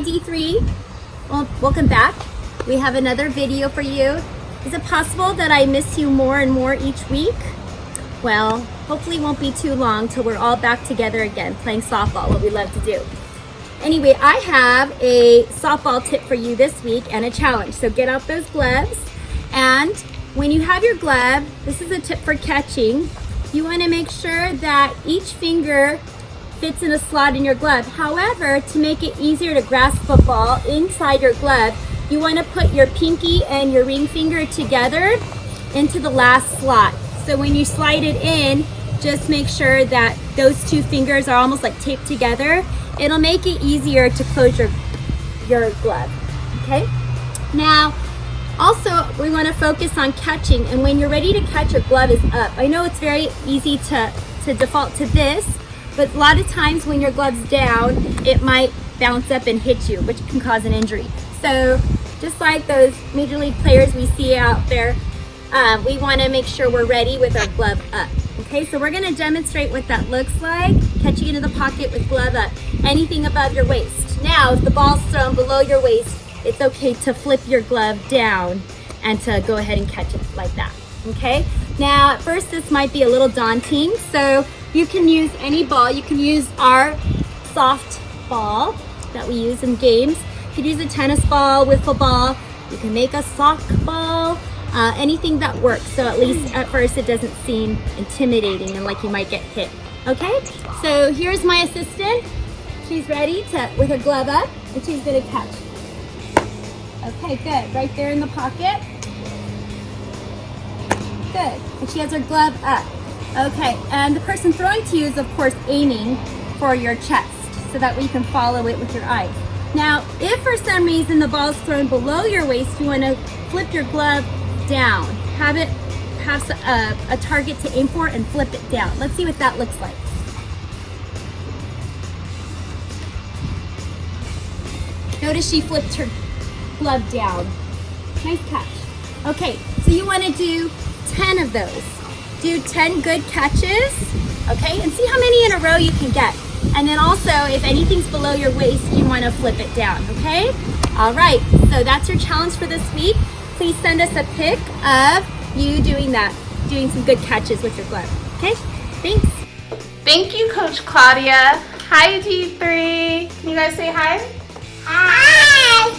Hi D3, well, welcome back. We have another video for you. Is it possible that I miss you more and more each week? Well, hopefully it won't be too long till we're all back together again playing softball, what we love to do. Anyway, I have a softball tip for you this week and a challenge. So get out those gloves, and when you have your glove, this is a tip for catching. You want to make sure that each finger fits in a slot in your glove. However, to make it easier to grasp a ball inside your glove, you want to put your pinky and your ring finger together into the last slot. So when you slide it in, just make sure that those two fingers are almost like taped together. It'll make it easier to close your glove, okay? Now, also, we want to focus on catching, and when you're ready to catch, your glove is up. I know it's very easy to default to this, but a lot of times when your glove's down, it might bounce up and hit you, which can cause an injury. So just like those Major League players we see out there, we want to make sure we're ready with our glove up. Okay, so we're going to demonstrate what that looks like. Catching into the pocket with glove up. Anything above your waist. Now, if the ball's thrown below your waist, it's okay to flip your glove down and to go ahead and catch it like that. Okay, now at first this might be a little daunting, so you can use any ball. You can use our soft ball that we use in games. You could use a tennis ball, wiffle ball. You can make a sock ball, anything that works. So at least at first it doesn't seem intimidating and like you might get hit. Okay, so here's my assistant. She's ready with her glove up, and she's gonna catch. Okay, good, right there in the pocket. Good, and she has her glove up. Okay, and the person throwing to you is of course aiming for your chest, so that way you can follow it with your eyes. Now, if for some reason the ball's thrown below your waist, you want to flip your glove down. Have a target to aim for and flip it down. Let's see what that looks like. Notice she flipped her glove down. Nice catch. Okay, so you want to do 10 of those. Do 10 good catches, okay? And see how many in a row you can get. And then also, if anything's below your waist, you want to flip it down, okay? All right, so that's your challenge for this week. Please send us a pic of you doing that, doing some good catches with your glove, okay? Thanks. Thank you, Coach Claudia. Hi, D3. Can you guys say hi? Hi.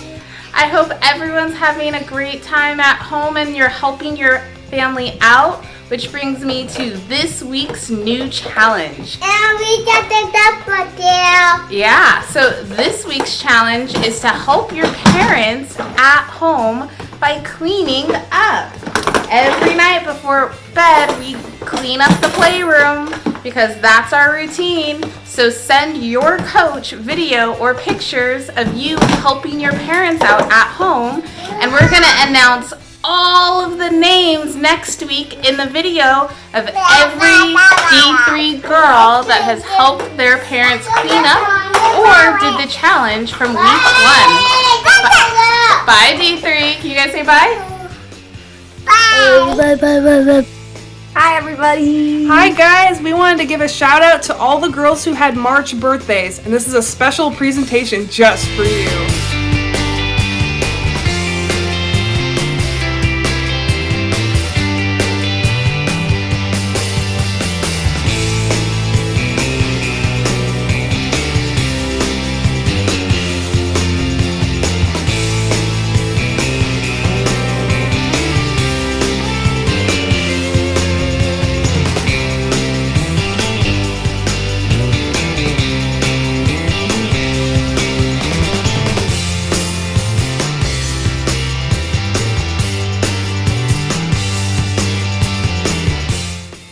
I hope everyone's having a great time at home and you're helping your family out, which brings me to this week's new challenge. And we got the double deal. Yeah, so this week's challenge is to help your parents at home by cleaning up. Every night before bed, we clean up the playroom because that's our routine. So send your coach video or pictures of you helping your parents out at home, and we're gonna announce all of the names next week in the video of every D3 girl that has helped their parents clean up or did the challenge from week 1. Bye, D3. Can you guys say bye? Bye. Hi, everybody. Hi guys, we wanted to give a shout out to all the girls who had March birthdays, and this is a special presentation just for you.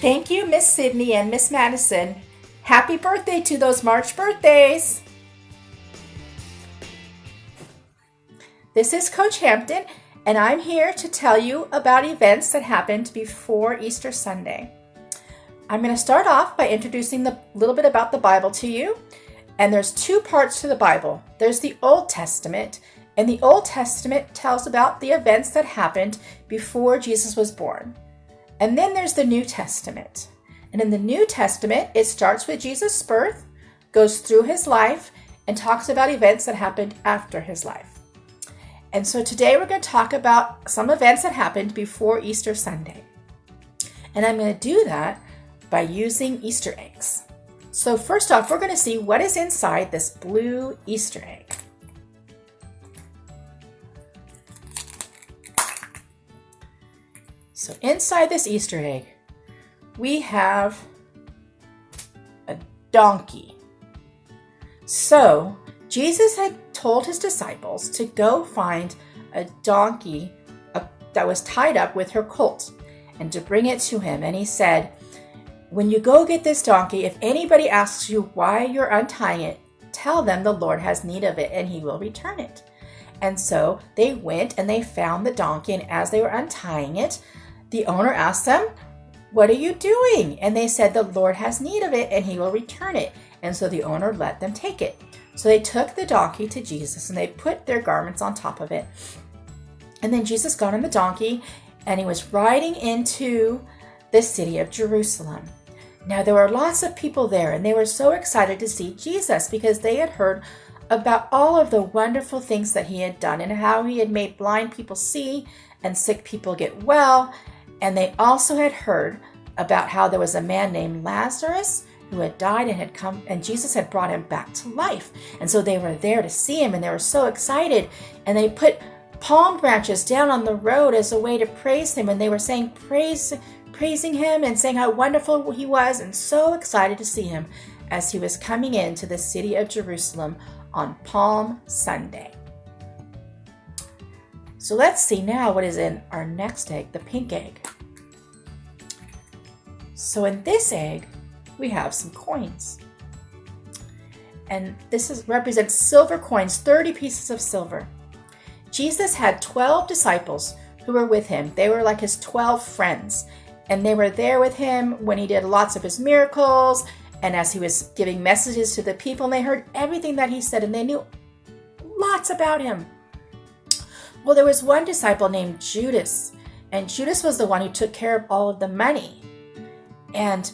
Thank you, Miss Sydney and Miss Madison. Happy birthday to those March birthdays. This is Coach Hampton, and I'm here to tell you about events that happened before Easter Sunday. I'm going to start off by introducing a little bit about the Bible to you. And there's two parts to the Bible. There's the Old Testament, and the Old Testament tells about the events that happened before Jesus was born. And then there's the New Testament. And in the New Testament, it starts with Jesus' birth, goes through his life, and talks about events that happened after his life. And so today we're going to talk about some events that happened before Easter Sunday. And I'm going to do that by using Easter eggs. So first off, we're going to see what is inside this blue Easter egg. So inside this Easter egg, we have a donkey. So Jesus had told his disciples to go find a donkey that was tied up with her colt and to bring it to him. And he said, when you go get this donkey, if anybody asks you why you're untying it, tell them the Lord has need of it and he will return it. And so they went and they found the donkey, and as they were untying it, the owner asked them, what are you doing? And they said, the Lord has need of it and he will return it. And so the owner let them take it. So they took the donkey to Jesus and they put their garments on top of it. And then Jesus got on the donkey and he was riding into the city of Jerusalem. Now there were lots of people there and they were so excited to see Jesus because they had heard about all of the wonderful things that he had done and how he had made blind people see and sick people get well. And they also had heard about how there was a man named Lazarus who had died and had come, and Jesus had brought him back to life. And so they were there to see him and they were so excited. And they put palm branches down on the road as a way to praise him. And they were saying, praising him and saying how wonderful he was, and so excited to see him as he was coming into the city of Jerusalem on Palm Sunday. So let's see now what is in our next egg, the pink egg. So in this egg, we have some coins. And this represents silver coins, 30 pieces of silver. Jesus had 12 disciples who were with him. They were like his 12 friends. And they were there with him when he did lots of his miracles and as he was giving messages to the people. And they heard everything that he said and they knew lots about him. Well, there was one disciple named Judas, and Judas was the one who took care of all of the money. And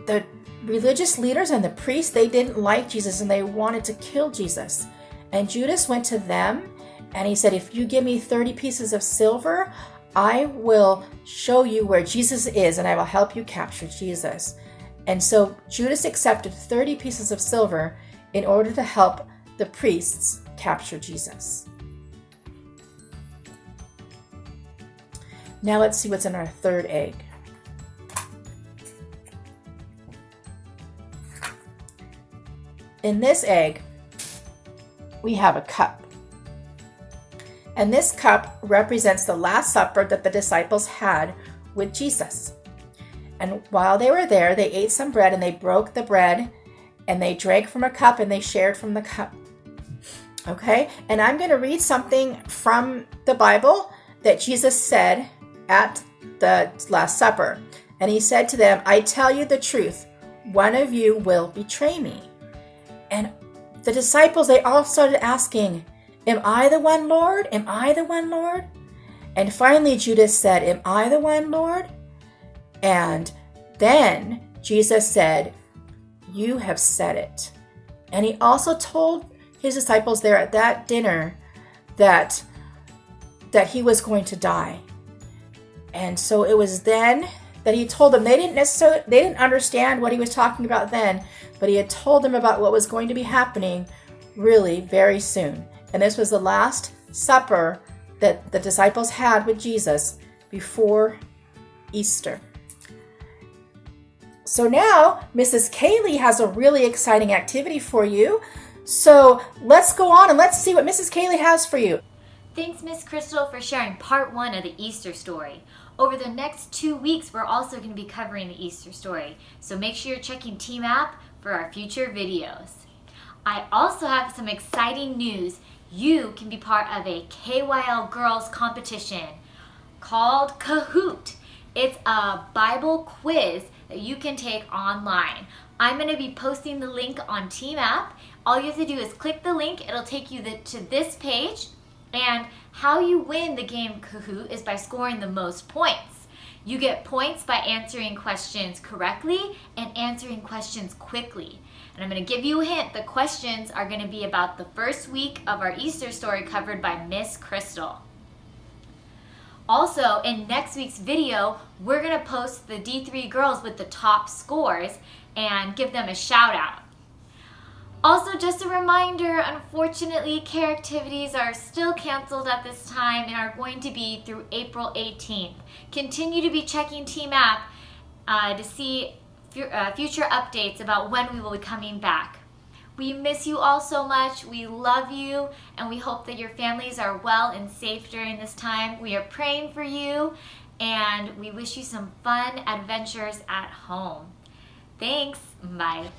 the religious leaders and the priests, they didn't like Jesus and they wanted to kill Jesus. And Judas went to them and he said, if you give me 30 pieces of silver, I will show you where Jesus is and I will help you capture Jesus. And so Judas accepted 30 pieces of silver in order to help the priests capture Jesus. Now let's see what's in our third egg. In this egg, we have a cup. And this cup represents the Last Supper that the disciples had with Jesus. And while they were there, they ate some bread and they broke the bread and they drank from a cup and they shared from the cup. Okay? And I'm going to read something from the Bible that Jesus said at the Last Supper. And he said to them, I tell you the truth, one of you will betray me. And the disciples, they all started asking, am I the one, Lord? Am I the one, Lord? And finally Judas said, am I the one, Lord? And then Jesus said, you have said it. And he also told his disciples there at that dinner that he was going to die. And so it was then that he told them. They didn't understand what he was talking about then, but he had told them about what was going to be happening really very soon. And this was the last supper that the disciples had with Jesus before Easter. So now Mrs. Kaylee has a really exciting activity for you. So let's go on and let's see what Mrs. Kaylee has for you. Thanks, Miss Crystal, for sharing part 1 of the Easter story. Over the next 2 weeks, we're also going to be covering the Easter story, so make sure you're checking Team App for our future videos. I also have some exciting news. You can be part of a KYL Girls competition called Kahoot. It's a Bible quiz that you can take online. I'm going to be posting the link on Team App. All you have to do is click the link. It'll take you to this page. And how you win the game Kahoot is by scoring the most points. You get points by answering questions correctly and answering questions quickly. And I'm going to give you a hint. The questions are going to be about the first week of our Easter story covered by Miss Crystal. Also, in next week's video, we're going to post the D3 girls with the top scores and give them a shout out. Also, just a reminder, unfortunately, care activities are still canceled at this time and are going to be through April 18th. Continue to be checking Team App to see future updates about when we will be coming back. We miss you all so much. We love you, and we hope that your families are well and safe during this time. We are praying for you, and we wish you some fun adventures at home. Thanks. Bye.